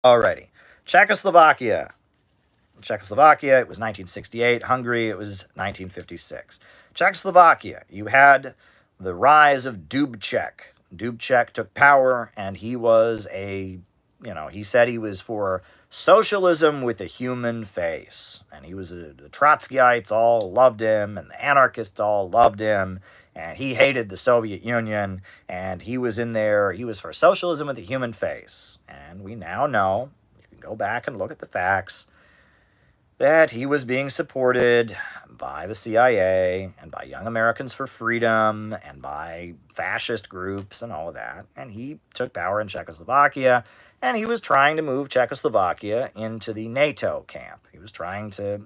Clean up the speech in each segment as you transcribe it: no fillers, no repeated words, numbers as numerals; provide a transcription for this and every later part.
Alrighty. Czechoslovakia. Czechoslovakia, it was 1968. Hungary, it was 1956. Czechoslovakia, you had the rise of Dubček. Dubček took power, and he was he said he was for socialism with a human face. And he was the Trotskyites all loved him, and the anarchists all loved him, and he hated the Soviet Union, and he was in there, he was for socialism with a human face. And we now know, you can go back and look at the facts, that he was being supported by the CIA and by Young Americans for Freedom and by fascist groups and all of that. And he took power in Czechoslovakia, and he was trying to move Czechoslovakia into the NATO camp. He was trying to,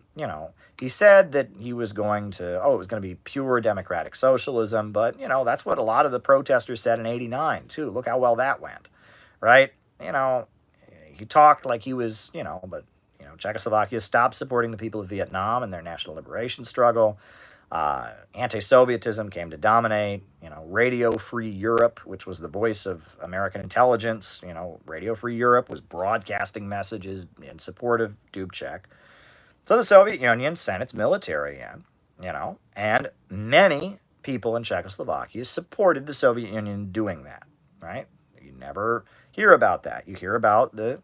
he said that he was going to, it was going to be pure democratic socialism, but, that's what a lot of the protesters said in 89, too. Look how well that went, right? He talked like he was, but Czechoslovakia stopped supporting the people of Vietnam and their national liberation struggle. Anti-Sovietism came to dominate. Radio Free Europe, which was the voice of American intelligence, Radio Free Europe was broadcasting messages in support of Dubček. So the Soviet Union sent its military in, and many people in Czechoslovakia supported the Soviet Union doing that, right? You never hear about that. You hear about the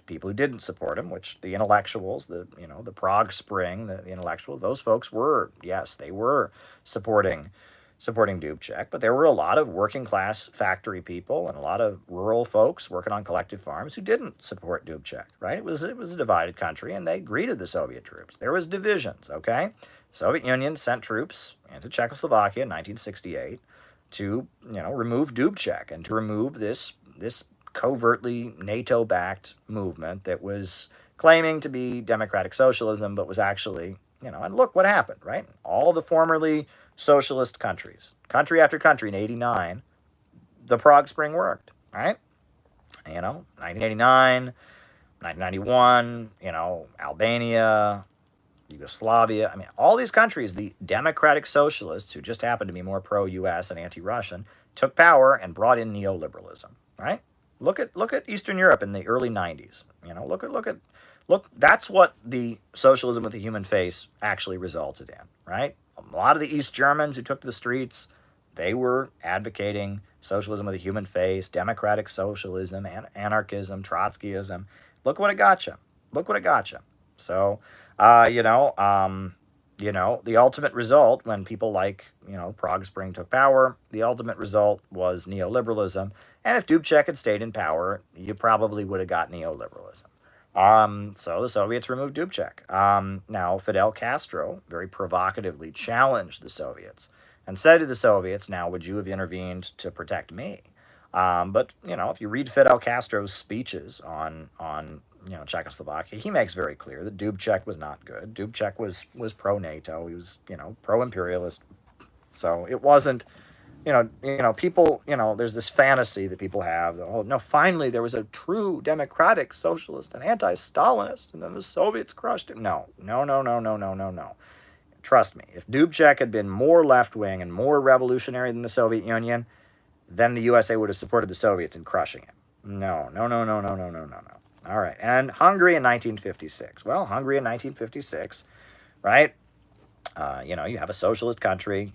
people who didn't support him, which the intellectuals, the Prague Spring, the intellectuals, those folks were, yes, they were supporting Dubček, but there were a lot of working class factory people and a lot of rural folks working on collective farms who didn't support Dubček, right? It was a divided country, and they greeted the Soviet troops. There was divisions, okay? The Soviet Union sent troops into Czechoslovakia in 1968 to, remove Dubček and to remove this covertly NATO-backed movement that was claiming to be democratic socialism, but was actually, and look what happened, right? All the formerly socialist countries, country after country in 89, the Prague Spring worked, right? 1989, 1991, Albania, Yugoslavia. I mean, all these countries, the democratic socialists who just happened to be more pro-US and anti-Russian, took power and brought in neoliberalism, right? Look at Eastern Europe in the early 90s. Look, that's what the socialism with the human face actually resulted in, right? A lot of the East Germans who took to the streets, they were advocating socialism with a human face, democratic socialism, anarchism, Trotskyism. Look what it got you. Look what it got you. So, the ultimate result when people like, Prague Spring took power, the ultimate result was neoliberalism. And if Dubček had stayed in power, you probably would have got neoliberalism. So the Soviets removed Dubček. Now, Fidel Castro very provocatively challenged the Soviets and said to the Soviets, now, would you have intervened to protect me? But, if you read Fidel Castro's speeches on Czechoslovakia, he makes very clear that Dubček was not good. Dubček was pro-NATO. He was, pro-imperialist. So it wasn't, people, there's this fantasy that people have that, oh, no, finally there was a true democratic socialist and anti-Stalinist, and then the Soviets crushed him. No. Trust me, if Dubček had been more left-wing and more revolutionary than the Soviet Union, then the USA would have supported the Soviets in crushing him. No. All right, and Hungary in 1956. Well, Hungary in 1956, right? You have a socialist country,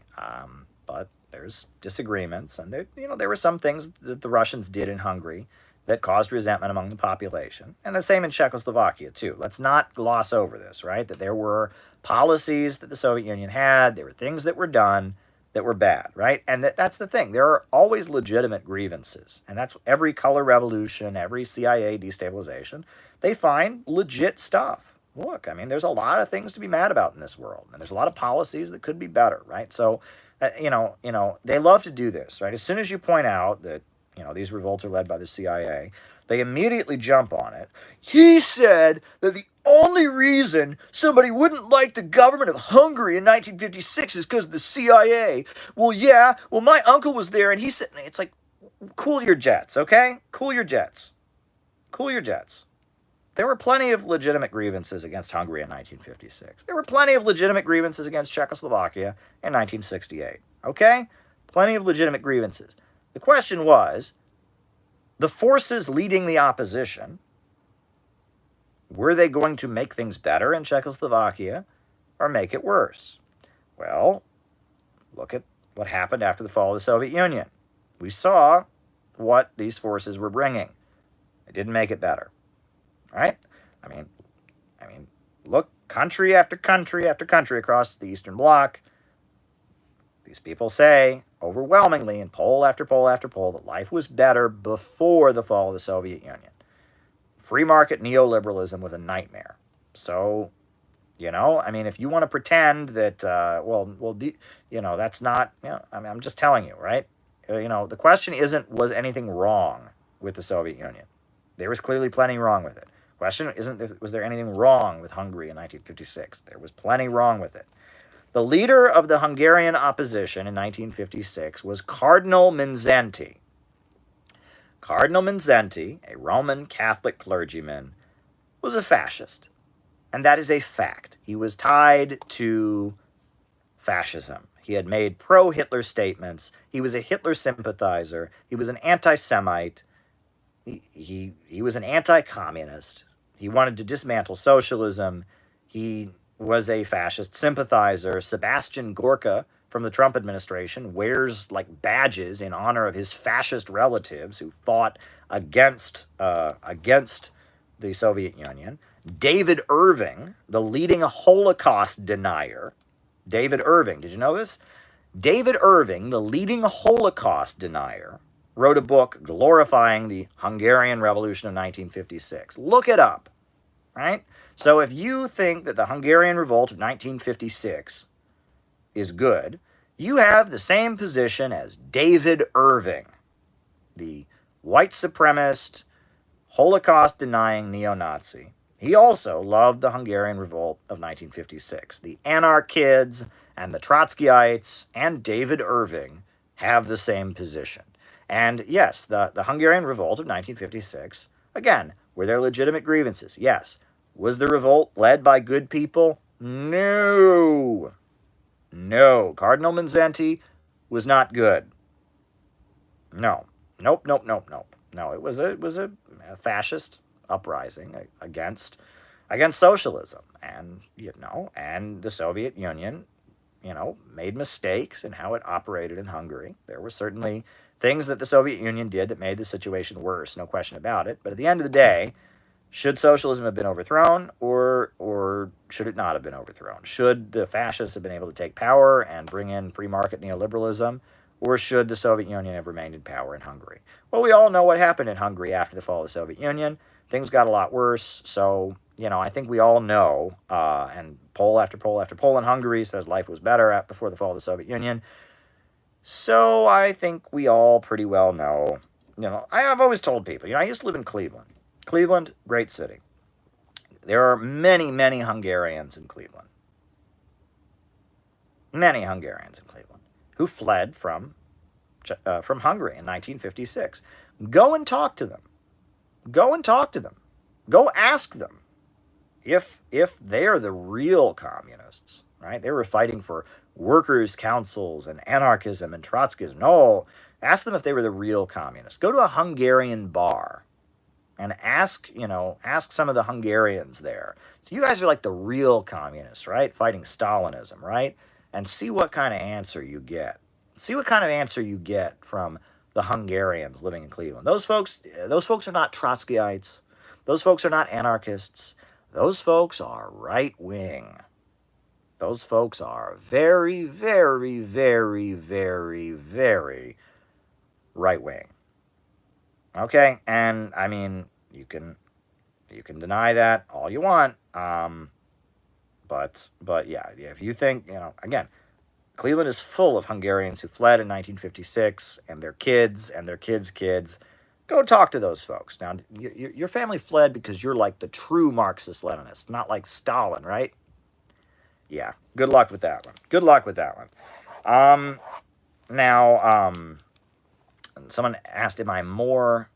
but there's disagreements, and there were some things that the Russians did in Hungary that caused resentment among the population, and the same in Czechoslovakia too. Let's not gloss over this, right? That there were policies that the Soviet Union had, there were things that were done that were bad, right? And that's the thing. There are always legitimate grievances, and that's every color revolution, every CIA destabilization. They find legit stuff. Look, I mean, there's a lot of things to be mad about in this world, and there's a lot of policies that could be better, right? So, they love to do this, right? As soon as you point out that, these revolts are led by the CIA, they immediately jump on it. He said that the only reason somebody wouldn't like the government of Hungary in 1956 is because of the CIA. Well, yeah, my uncle was there, and he said, it's like, cool your jets, okay? Cool your jets. There were plenty of legitimate grievances against Hungary in 1956. There were plenty of legitimate grievances against Czechoslovakia in 1968. Okay? Plenty of legitimate grievances. The question was, the forces leading the opposition, Were they going to make things better in Czechoslovakia or make it worse? Well, look at what happened after the fall of the Soviet Union. We saw what these forces were bringing. It didn't make it better, right? I mean, look, country after country after country across the Eastern Bloc, these people say overwhelmingly in poll after poll after poll that life was better before the fall of the Soviet Union. Free market neoliberalism was a nightmare. So, if you want to pretend that, that's not, I'm just telling you, right? The question isn't, was anything wrong with the Soviet Union? There was clearly plenty wrong with it. Question isn't, was there anything wrong with Hungary in 1956? There was plenty wrong with it. The leader of the Hungarian opposition in 1956 was Cardinal Mindszenty. Cardinal Mindszenty, a Roman Catholic clergyman, was a fascist. And that is a fact. He was tied to fascism. He had made pro-Hitler statements. He was a Hitler sympathizer. He was an anti-Semite. He was an anti-communist. He wanted to dismantle socialism. He was a fascist sympathizer. Sebastian Gorka from the Trump administration wears like badges in honor of his fascist relatives who fought against the Soviet Union. David Irving, the leading Holocaust denier. David Irving, did you know this? David Irving, the leading Holocaust denier, wrote a book glorifying the Hungarian Revolution of 1956. Look it up, right? So if you think that the Hungarian Revolt of 1956 is good, you have the same position as David Irving, the white supremacist, Holocaust-denying neo-Nazi. He also loved the Hungarian Revolt of 1956. The anarchists and the Trotskyites and David Irving have the same position. And yes, the Hungarian Revolt of 1956, again, were there legitimate grievances? Yes. Was the revolt led by good people? No. No. Cardinal Mindszenty was not good. No. Nope. No, it was a fascist uprising against socialism, and and the Soviet Union, made mistakes in how it operated in Hungary. There were certainly things that the Soviet Union did that made the situation worse, no question about it. But at the end of the day, should socialism have been overthrown, or should it not have been overthrown? Should the fascists have been able to take power and bring in free market neoliberalism, or should the Soviet Union have remained in power in Hungary? Well, we all know what happened in Hungary after the fall of the Soviet Union. Things got a lot worse, so, I think we all know, and poll after poll after poll in Hungary says life was better before the fall of the Soviet Union. So I think we all pretty well know. I've always told people, I used to live in Cleveland. Cleveland, great city. There are many, many Hungarians in Cleveland. Many Hungarians in Cleveland who fled from Hungary in 1956. Go and talk to them. Go and talk to them. Go ask them if they are the real communists, right? They were fighting for workers' councils and anarchism and Trotskyism. No, ask them if they were the real communists. Go to a Hungarian bar and ask some of the Hungarians there. So you guys are like the real communists, right? Fighting Stalinism, right? And see what kind of answer you get. See what kind of answer you get from the Hungarians living in Cleveland. Those folks are not Trotskyites. Those folks are not anarchists. Those folks are right-wing. Those folks are very, very, very, very, very right-wing. Okay, and I mean, you can deny that all you want, but yeah, if you think, again, Cleveland is full of Hungarians who fled in 1956, and their kids and their kids' kids. Go talk to those folks. Now, your family fled because you're like the true Marxist-Leninist, not like Stalin, right? Yeah, good luck with that one. Good luck with that one. Now, someone asked, am I more